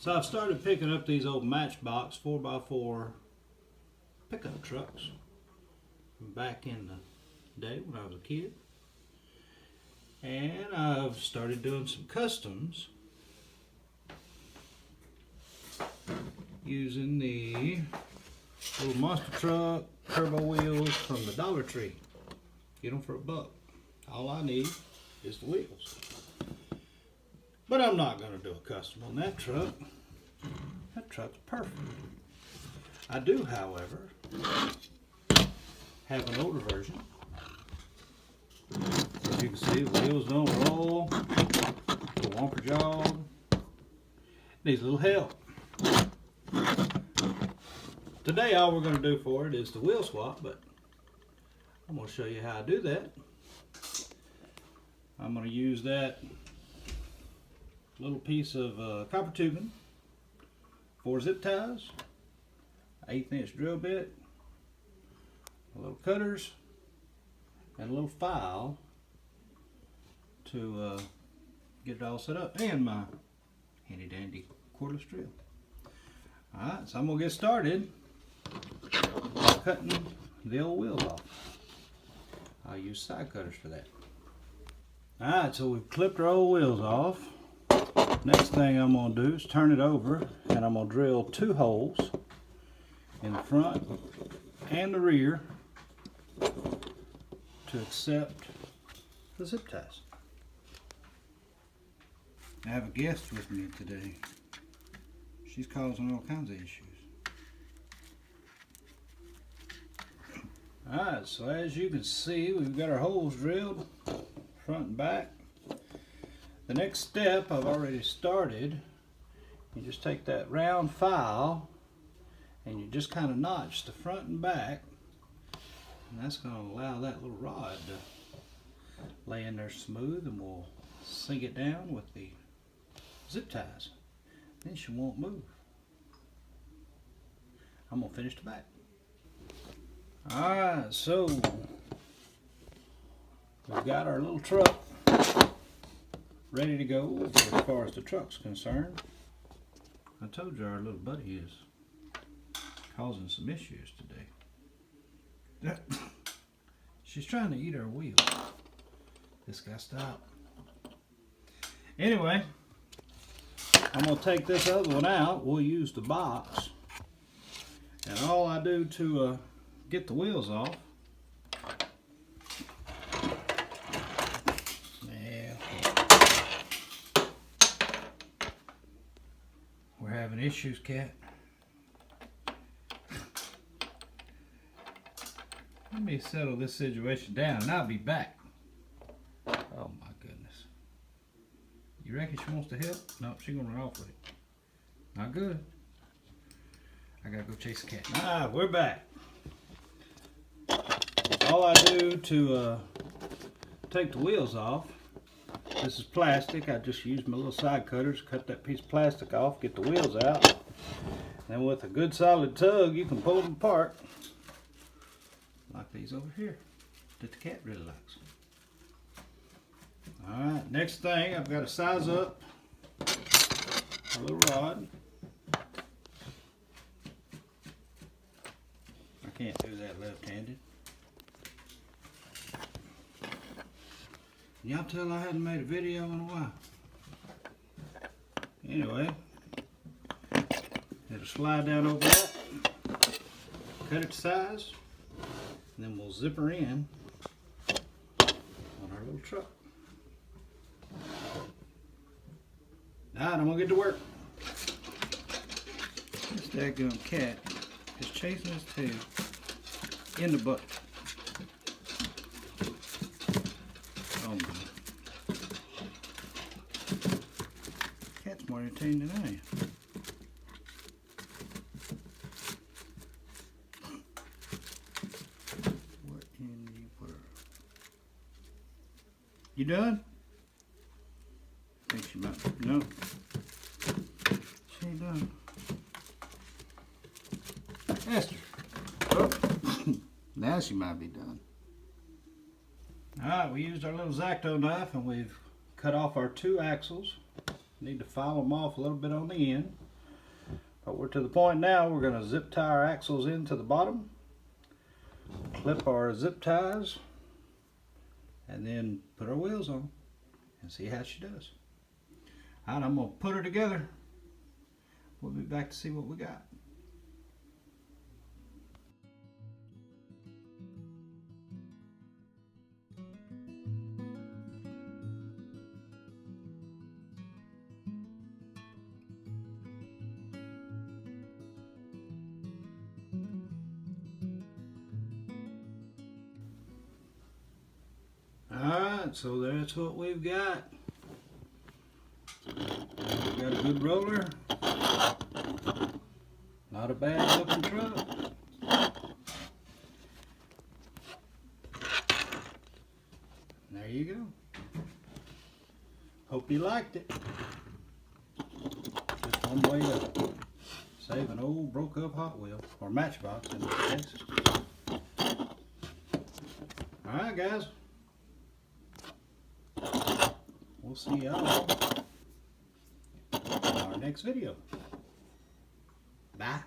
So I've started picking up these old Matchbox 4x4 pickup trucks from back in the day when I was a kid. And I've started doing some customs using the little monster truck turbo wheels from the Dollar Tree. Get them for $1. All I need is the wheels. But I'm not going to do a custom on that truck. That truck's perfect. I do, however, have an older version. As you can see, the wheels don't roll. The wonker jog. Needs a little help. Today all we're going to do for it is the wheel swap, but I'm going to show you how I do that. I'm going to use that little piece of copper tubing, 4 zip ties, 1/8 inch drill bit, a little cutters, and a little file to get it all set up, and my handy dandy cordless drill. Alright, so I'm going to get started cutting the old wheels off. I'll use side cutters for that. Alright, so we've clipped our old wheels off. Next thing I'm going to do is turn it over, and I'm going to drill 2 holes in the front and the rear to accept the zip ties. I have a guest with me today. She's causing all kinds of issues. Alright, so as you can see, we've got our holes drilled front and back. The next step I've already started. You just take that round file and you just kind of notch the front and back, and that's going to allow that little rod to lay in there smooth, and we'll sink it down with the zip ties. Then she won't move. I'm going to finish the back. Alright, so we've got our little truck ready to go as far as the truck's concerned. I told you our little buddy is causing some issues today. She's trying to eat our wheel. This guy stopped. Anyway, I'm going to take this other one out. We'll use the box. And all I do to get the wheels off, we're having issues, cat. Let me settle this situation down and I'll be back. Oh my goodness. You reckon she wants to help? Nope, she's gonna run off with it. Not good. I gotta go chase the cat. Ah, we're back. All I do to take the wheels off, this is plastic. I just use my little side cutters, cut that piece of plastic off, get the wheels out. Then with a good solid tug, you can pull them apart. Like these over here that the cat really likes. Alright, next thing, I've got to size up a little rod. I can't do that left-handed. Y'all tell I hadn't made a video in a while. Anyway, it'll slide down over that, cut it to size, and then we'll zip her in on our little truck. Alright, I'm gonna get to work. This daggum cat is chasing his tail in the butt. Oh my. Cat's more entertaining than I am. What in the world? You done? I think she might. No. She ain't done. Esther. Oh. Now she might be done. Alright, we used our little X-Acto knife and we've cut off our 2 axles. Need to file them off a little bit on the end. But we're to the point now we're going to zip tie our axles into the bottom, clip our zip ties, and then put our wheels on and see how she does. Alright, I'm going to put her together. We'll be back to see what we got. Alright, so that's what we've got. We've got a good roller. Not a bad looking truck. There you go. Hope you liked it. Just one way to save an old broke up Hot Wheel, or Matchbox in this case. Alright guys. We'll see y'all in our next video. Bye.